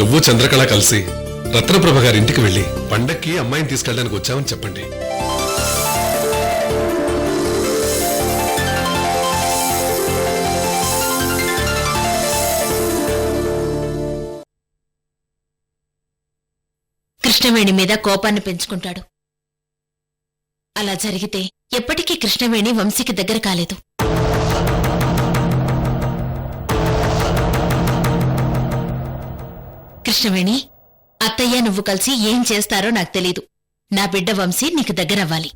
నువ్వు చంద్రకళ కలిసి రత్నప్రభ గారింటికి వెళ్ళి పండక్కి అమ్మాయిని తీసుకెళ్ళడానికి వచ్చామని చెప్పండి. కృష్ణవేణి మీద కోపాన్ని పెంచుకుంటాడు. అలా జరిగితే ఎప్పటికీ కృష్ణవేణి వంశీకి దగ్గర కాలేదు. కృష్ణవేణి, అత్తయ్య నువ్వు కలిసి ఏం చేస్తారో నాకు తెలీదు. నా బిడ్డ వంశీ నీకు దగ్గరవ్వాలి.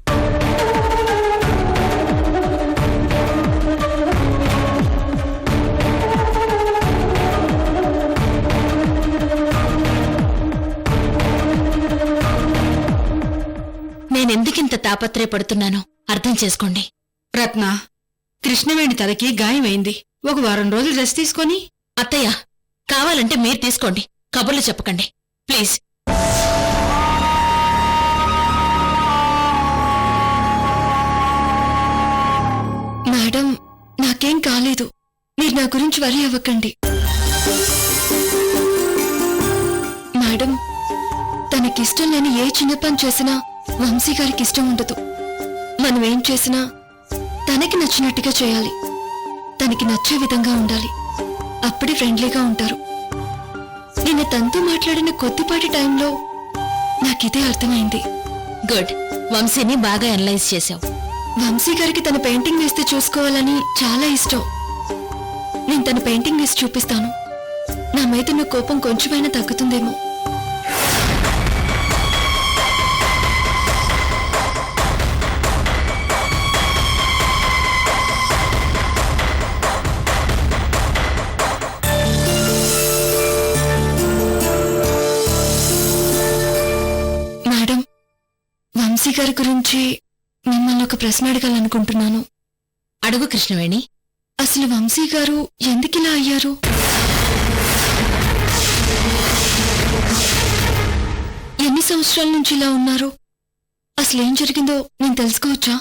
నేనెందుకింత తాపత్రయపడుతున్నానో అర్థం చేసుకోండి. రత్న, కృష్ణవేణి తలకి గాయమైంది. ఒక వారం రోజులు రెస్ట్ తీసుకొని. అత్తయ్య, కావాలంటే మీరు తీసుకోండి, కబుర్లు చెప్పకండి ప్లీజ్. మేడం, నాకేం కాలేదు. మీరు నా గురించి వరి అవ్వకండి. మేడం, తనకిష్టం లేని ఏ చిన్న పని చేసినా వంశీ గారికి ఇష్టం ఉండదు. మనం ఏం చేసినా తనకి నచ్చినట్టుగా చేయాలి. తనకి నచ్చే విధంగా ఉండాలి. అప్పుడే ఫ్రెండ్లీగా ఉంటారు. నిన్న తనతో మాట్లాడిన కొద్దిపాటి టైంలో నాకిదే అర్థమైంది. గుడ్, వంశీని బాగా అనలైజ్ చేశావు. వంశీ గారికి తన పెయింటింగ్ వేస్తే చూసుకోవాలని చాలా ఇష్టం. నేను తన పెయింటింగ్ వేసి చూపిస్తాను. నా మీద ఉన్న కోపం కొంచెమైనా తగ్గుతుందేమో. మేడం, వంశీ గారి గురించి మిమ్మల్ని ఒక ప్రశ్న అడగాలనుకుంటున్నాను. అడుగు కృష్ణవేణి. అసలు వంశీ గారు ఎందుకిలా అయ్యారు? ఎన్ని సంవత్సరాల నుంచి ఇలా ఉన్నారు? అసలేం జరిగిందో నేను తెలుసుకోవచ్చా?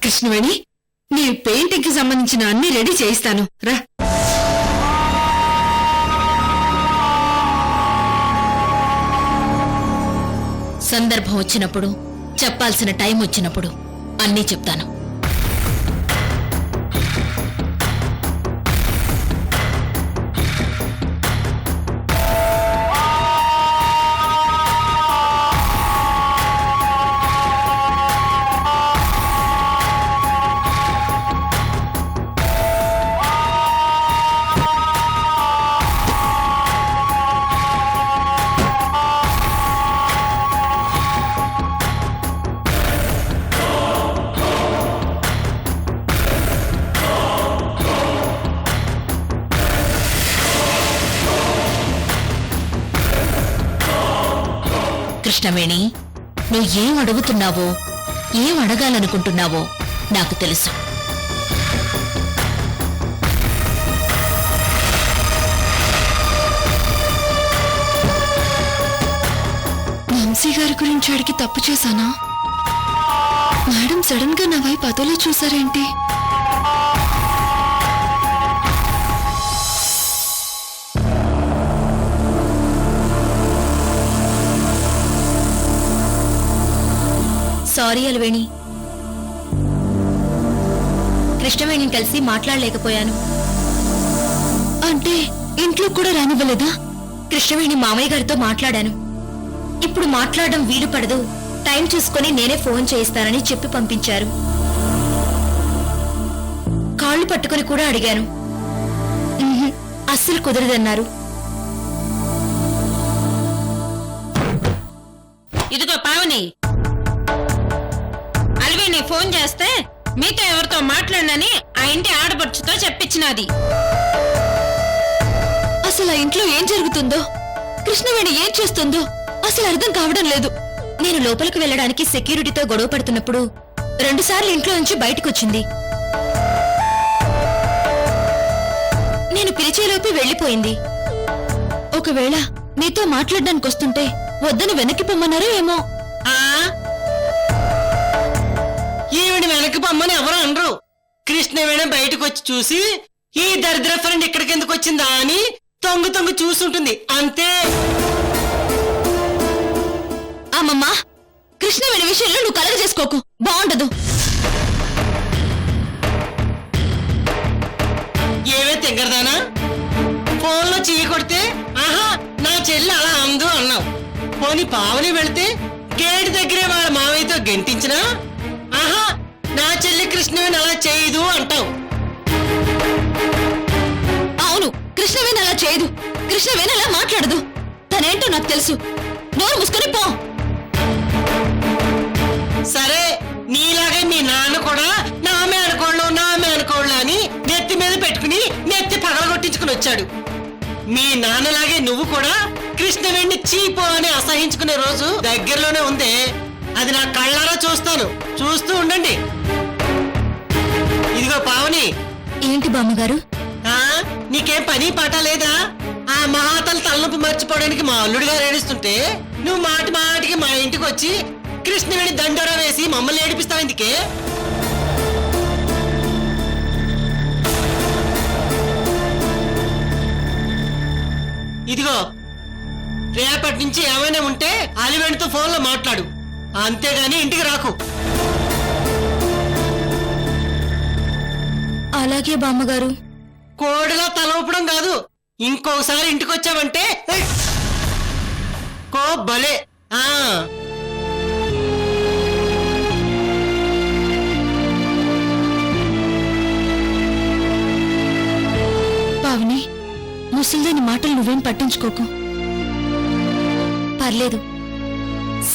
కృష్ణవేణి, నీ పెయింటింగ్ కి సంబంధించిన అన్ని రెడీ చేయిస్తాను రా. సందర్భం వచ్చినప్పుడు, చెప్పాల్సిన టైం వచ్చినప్పుడు అన్నీ చెప్తాను. కృష్ణవేణి, నువ్వు ఏం అడుగుతున్నావో, ఏం అడగాలనుకుంటున్నావో నాకు తెలుసు. వంశీ గారి గురించి అడిగి తప్పు చేశానా? మేడం సడన్ గా నా వైపు అదోలా చూసారేంటి? సారీ అలవేణి, కృష్ణవేణిని కలిసి మాట్లాడలేకపోయాను. అంటే ఇంట్లో కూడా రానివ్వలేదా? కృష్ణవేణి మామయ్య గారితో మాట్లాడాను. ఇప్పుడు మాట్లాడడం వీలు పడదు, టైం చూసుకొని నేనే ఫోన్ చేయిస్తానని చెప్పి పంపించారు. కాళ్ళు పట్టుకుని కూడా అడిగాను. అస్సలు కుదరదన్నారు. ఇదిగో పావని, అల్వేని ఫోన్ చేస్తే మీతో ఎవరితో మాట్లాడనని ఆ ఇంటి ఆడపడుచుతో చెప్పించినది. అసలు ఆ ఇంట్లో ఏం జరుగుతుందో, కృష్ణవేణి ఏం చేస్తుందో అసలు అర్థం కావడం లేదు. నేను లోపలికి వెళ్ళడానికి సెక్యూరిటీతో గొడవ పడుతున్నప్పుడు 2 సార్లు ఇంట్లో నుంచి బయటకొచ్చింది. నేను పిలిచేలోపు వెళ్లిపోయింది. ఒకవేళ నీతో మాట్లాడడానికి వస్తుంటే వద్దని వెనక్కి పొమ్మన్నారో ఏమో. ఆ ఈవిడ వెనక్కి పొమ్మని ఎవరు అనరు. కృష్ణవేణి బయటకు వచ్చి చూసి ఈ దరిద్ర ఫ్రెండ్ ఇక్కడికి ఎందుకు వచ్చిందా అని తొంగు తొంగు చూస్తుంటుంది అంతే. అమ్మమ్మా, కృష్ణవేణి విషయంలో నువ్వు కలగ చేసుకోకు, బాగుండదు. ఏవే తింగరదానా, ఫోన్లో చెయ్యి కొడితే ఆహా నా చెల్లి అలా అందు అన్నావు. పోని పావని వెళితే గేట్ దగ్గరే వాళ్ళ మావయ్యతో గెంటించినా ఆహా నా చెల్లి కృష్ణవేణి అలా చేయదు అంటావు. అవును, కృష్ణవేణి అలా చేయదు, కృష్ణవేణి అలా మాట్లాడదు. తనేంటో నాకు తెలుసు, నోరు మూసుకొని పో. సరే, నీలాగే మీ నాన్న కూడా నామే అనుకోళ్ళు అని నెత్తి మీద పెట్టుకుని నెత్తి పగలగొట్టించుకుని వచ్చాడు. మీ నాన్నలాగే నువ్వు కూడా కృష్ణవేణి చీపో అని అసహించుకునే రోజు దగ్గరలోనే ఉంది. అది నా కళ్ళారా చూస్తాను, చూస్తూ ఉండండి. ఇదిగో పావని. ఏంటి బామ్మగారు? నీకేం పని పాట లేదా? ఆ మహాతల తలనొప్పి మర్చిపోవడానికి మా అల్లుడు గారు ఏడుస్తుంటే నువ్వు మాటి మాటికి మా ఇంటికి వచ్చి కృష్ణవేణి దండోరా వేసి మమ్మల్ని ఏడిపిస్తావు ఎందుకే? ఇదిగో రేపటి నుంచి ఏమైనా ఉంటే అలివేణితో ఫోన్లో మాట్లాడు, అంతేగాని ఇంటికి రాకు. అలాగే బామ్మగారు. కోడిలా తల ఊపడం కాదు, ఇంకోసారి ఇంటికి వచ్చావంటే కో భలే. పావని, ముసలిదాని మాటలు నువ్వేం పట్టించుకోకు. పర్లేదు.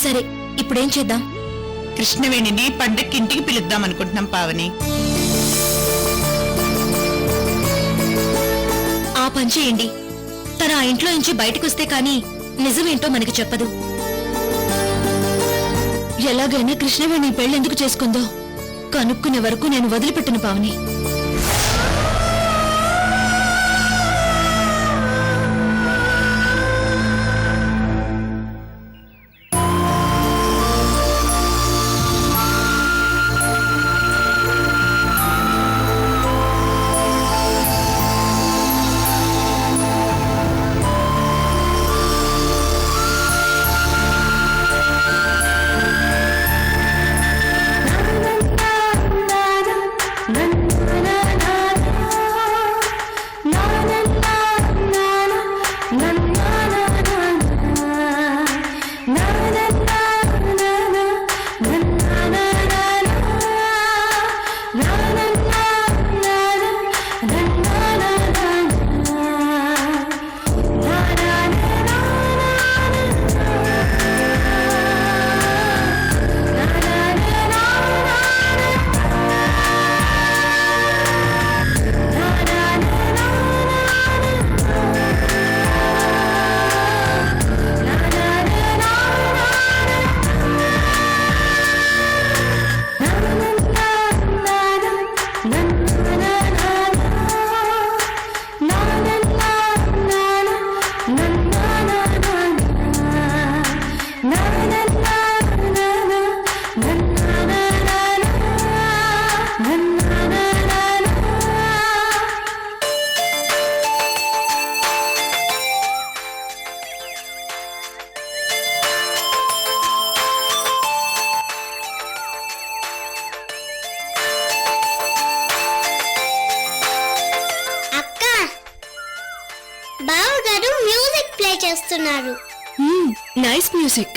సరే, ఇప్పుడేం చేద్దాం? కృష్ణవేణిని పండక్కి ఇంటికి పిలుద్దాం అనుకుంటున్నాం పావని. ఆ పని చేయండి. తన ఆ ఇంట్లో నుంచి బయటకొస్తే కానీ నిజమేంటో మనకి చెప్పదు. ఎలాగైనా కృష్ణవేణి పెళ్ళెందుకు చేసుకుందో కనుక్కునే వరకు నేను వదిలిపెట్టను పావని. బావగారు మ్యూజిక్ ప్లే చేస్తున్నారు. Nice music.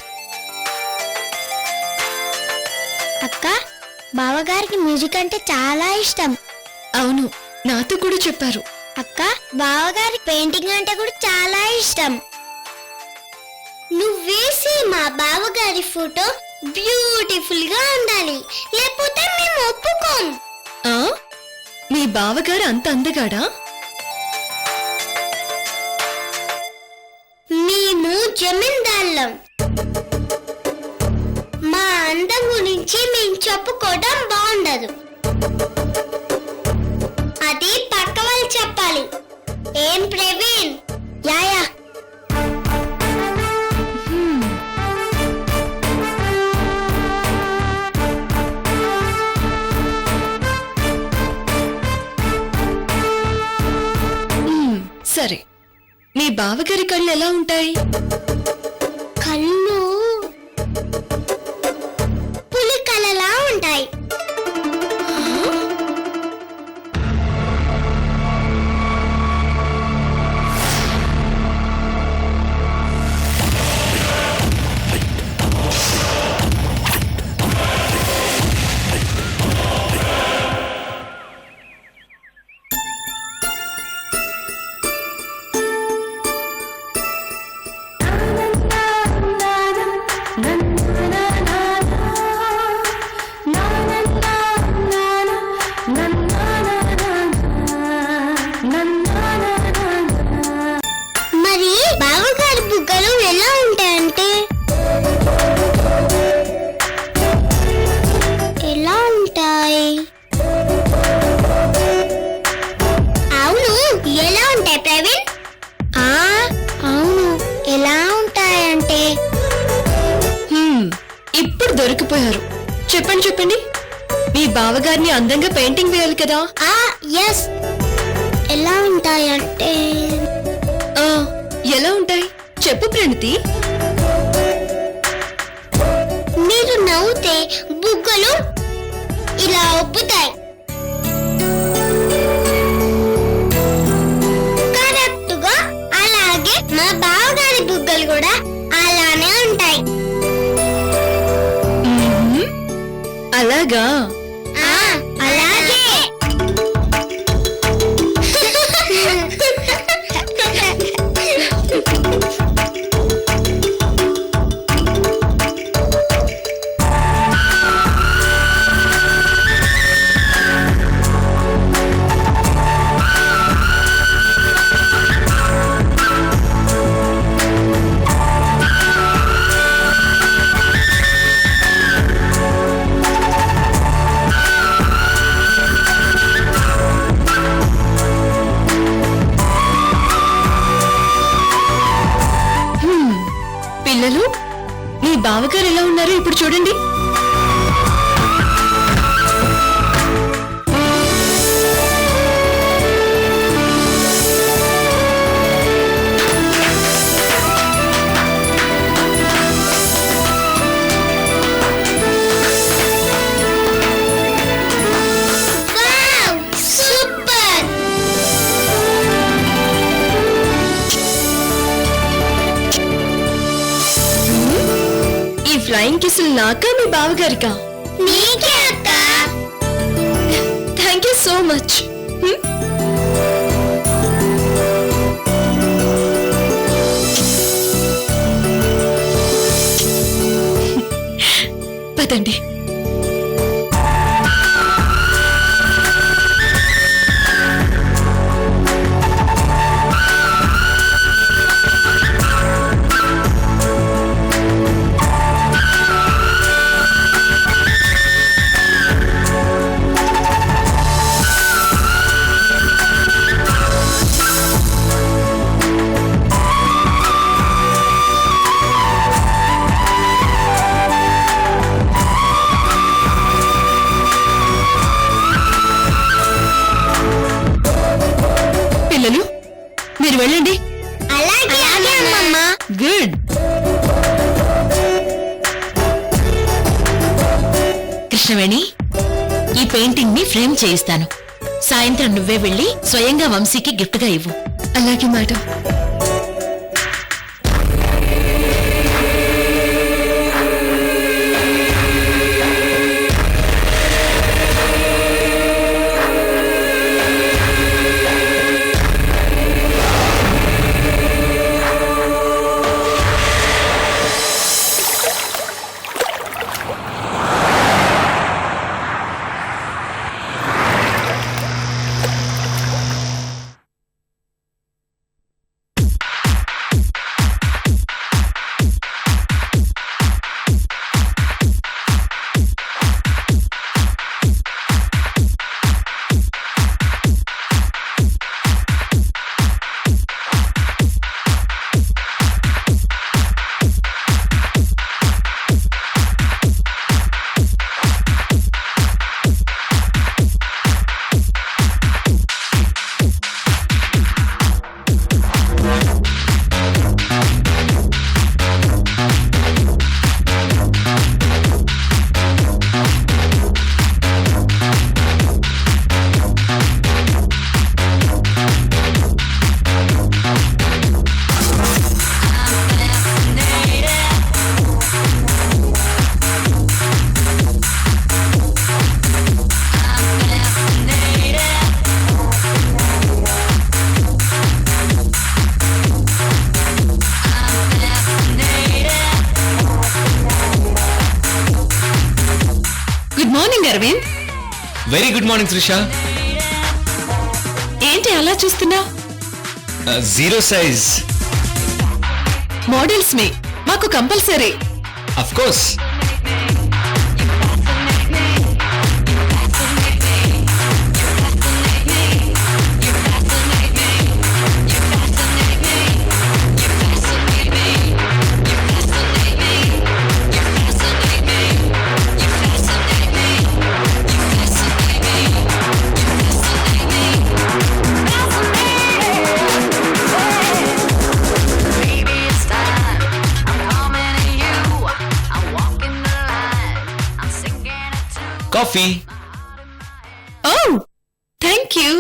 అక్క, బావగారికి మ్యూజిక్ అంటే చాలా ఇష్టం. అవును, నాతో కూడా చెప్పారు. అక్క, బావగారి పెయింటింగ్ అంటే కూడా చాలా ఇష్టం. నువ్వు వేసి మా బావగారి ఫోటో బ్యూటిఫుల్ గా ఉండాలి, లేకపోతే మేము ఒప్పుకోం. ఆ, మీ బావగారు అంత అందగాడా? మేము జమీందారులం. మా అందం గురించి మేము చెప్పుకోవడం బాగుండదు, అది పక్క వాళ్ళు చెప్పాలి. ఏం ప్రవీణ్? యాయా. సరే, మీ బావగారి కళ్ళు ఎలా ఉంటాయి? కళ్ళు పులి కళలా ఉంటాయి. మరి బావగారి బుగ్గలు ఎలా ఉంటాయంటే ఎలా ఉంటాయి? అవును, ఎలా ఉంటాయి ప్రవీణ్? అవును, ఎలా ఉంటాయంటే ఇప్పుడు దొరికిపోయారు. చెప్పండి చెప్పండి, మీ బావగారిని అందంగా పెయింటింగ్ వేయాలి కదా? ఎస్, ఎలా ఉంటాయంటే ఆ, ఎలా ఉంటాయి చెప్పు ప్రణతి. మీరు నవ్వుతే బుగ్గలు ఇలా ఒప్పుతాయి. కరెక్ట్ గా అలాగే మా బావగారి బుగ్గలు కూడా అలానే ఉంటాయి. అలాగా? అలాగే. పిల్లలు, మీ బావగారు ఎలా ఉన్నారు ఇప్పుడు చూడండి. Wow, super. ఈ ఫ్లయింగ్ కిస్సులు నాకా మీ బావగారికా? నీకే అక్క. Thank you so much. పదండి. పిల్లలు, మీరు వెళ్ళండి. అలాగే అమ్మమ్మ. గుడ్. కృష్ణవేణి, ఈ పెయింటింగ్ ని ఫ్రేమ్ చేయిస్తాను. సాయంత్రం నువ్వే వెళ్ళి స్వయంగా వంశీకి గిఫ్ట్ గా ఇవ్వు. అలాగే madam. Morning Aravind. Very good morning Trisha. ఏంటి అలా చూస్తున్నా? Zero size. మోడల్స్ మే మాకు compulsory. Of course. Coffee. Oh thank you.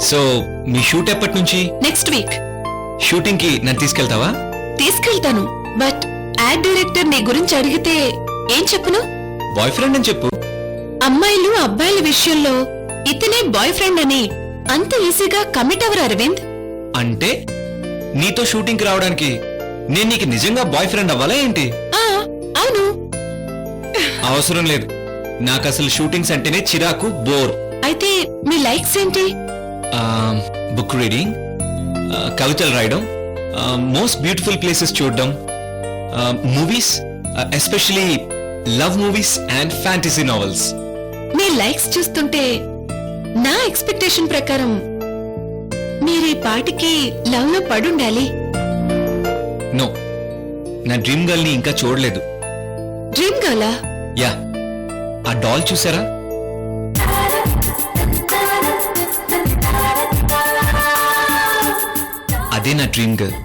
So మీ షూట్ ఎప్పటి నుంచి? Next week. షూటింగ్ కి నన్ను తీసుకెళ్తావా? తీసుకెళ్తాను, బట్ యాడ్ డైరెక్టర్ నీ గురించి అడిగితే ఏం చెప్పును? బాయ్ ఫ్రెండ్ అని చెప్పు. అమ్మాయిలు అబ్బాయిల విషయంలో ఇతనే బాయ్ ఫ్రెండ్ అని అంత ఈజీగా కమిట్ అవరు అరవింద్. అంటే నీతో షూటింగ్ కి రావడానికి నేను నీకు నిజంగా బాయ్ ఫ్రెండ్ అవ్వాలా ఏంటి? అవును. అవసరం లేదు. నాకు అసలు షూటింగ్స్ అంటేనే చిరాకు, బోర్. అయితే మీ లైక్స్ ఏంటి? బుక్ రీడింగ్, కవితలు రాయడం, మోస్ట్ బ్యూటిఫుల్ ప్లేసెస్ చూడడం, movies, especially love movies and fantasy novels. Me likes చూస్తుంటే నా ఎక్స్పెక్టేషన్ ప్రకారం మీరు ఈ పాటికి లవ్ లో పడుండాలి. నో, నా డ్రీమ్ గర్ల్ ని ఇంకా చూడలేదు. డ్రీమ్ గర్లా? యా, ఆ డాల్ చూసారా? అదే నా డ్రీమ్ గర్ల్.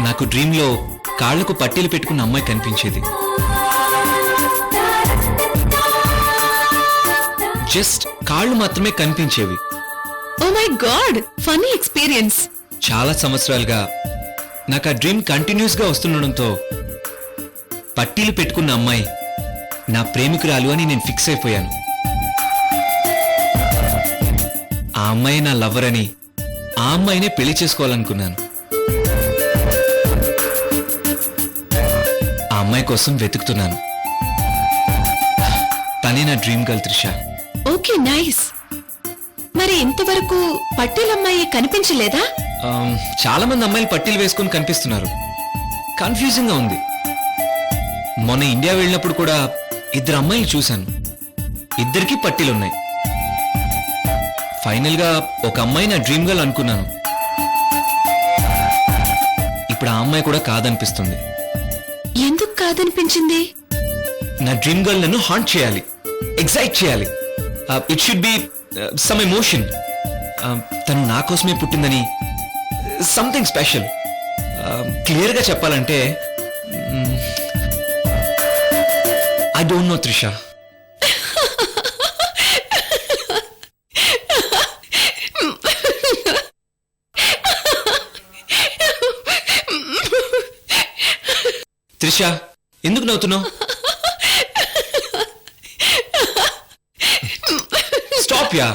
నాకు డ్రీమ్ లో కాళ్లకు పట్టీలు పెట్టుకున్న అమ్మాయి కనిపించేది. జస్ట్ కాళ్ళు మాత్రమే కనిపించేవి. Oh my God, funny experience. చాలా సంవత్సరాలుగా నాకు ఆ డ్రీమ్ కంటిన్యూస్ గా వస్తుండడంతో పట్టీలు పెట్టుకున్న అమ్మాయి నా ప్రేమికురాలు అని నేను ఫిక్స్ అయిపోయాను. ఆ అమ్మాయి నా లవర్ అని, ఆ అమ్మాయినే పెళ్లి చేసుకోవాలనుకున్నాను. ఆ అమ్మాయి కోసం వెతుకుతున్నాను. తనే నా dream girl Trisha. Okay, nice. మరి ఇంతవరకు పట్టేలమ్మాయి కనిపించలేదా? చాలా మంది అమ్మాయిలు పట్టీలు వేసుకుని కనిపిస్తున్నారు. కన్ఫ్యూజింగ్ గా ఉంది. మొన్న ఇండియా వెళ్ళినప్పుడు కూడా ఇద్దరు అమ్మాయిలు చూశాను. ఇద్దరికి పట్టీలున్నాయి. ఫైనల్ గా ఒక అమ్మాయి నా డ్రీమ్ గర్ల్ అనుకున్నాను. ఇప్పుడు ఆ అమ్మాయి కూడా కాదనిపిస్తుంది. ఎందుకు కాదనిపించింది? నా డ్రీమ్ గర్ల్ నన్ను హాంట్ చేయాలి, ఎక్సైట్ చేయాలి. It should be some emotion. తను నా కోసమే పుట్టిందని, సంథింగ్ స్పెషల్. క్లియర్ గా చెప్పాలంటే I don't know Trisha. Trisha, ఎందుకు నవ్వుతున్నావు? Stop yeah.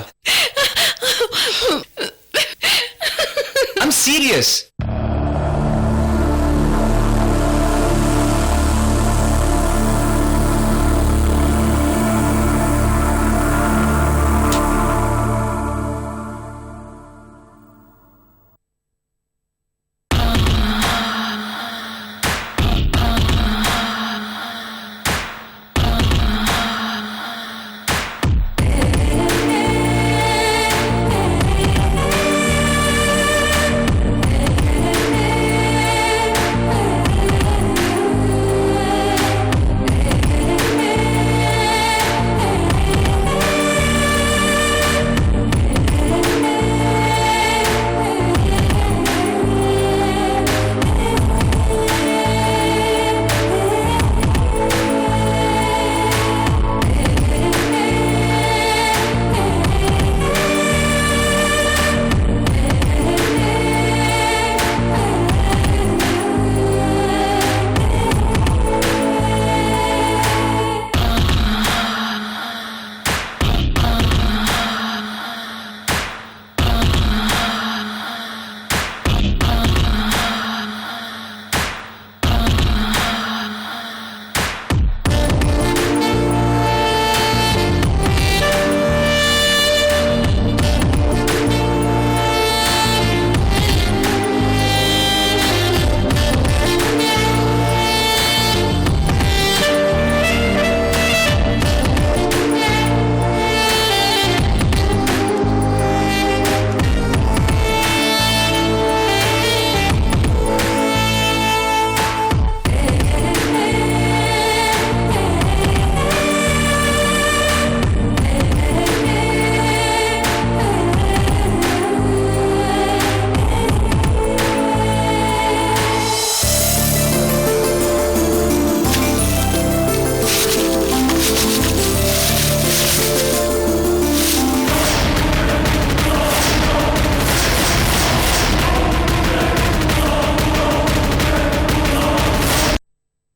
I'm serious.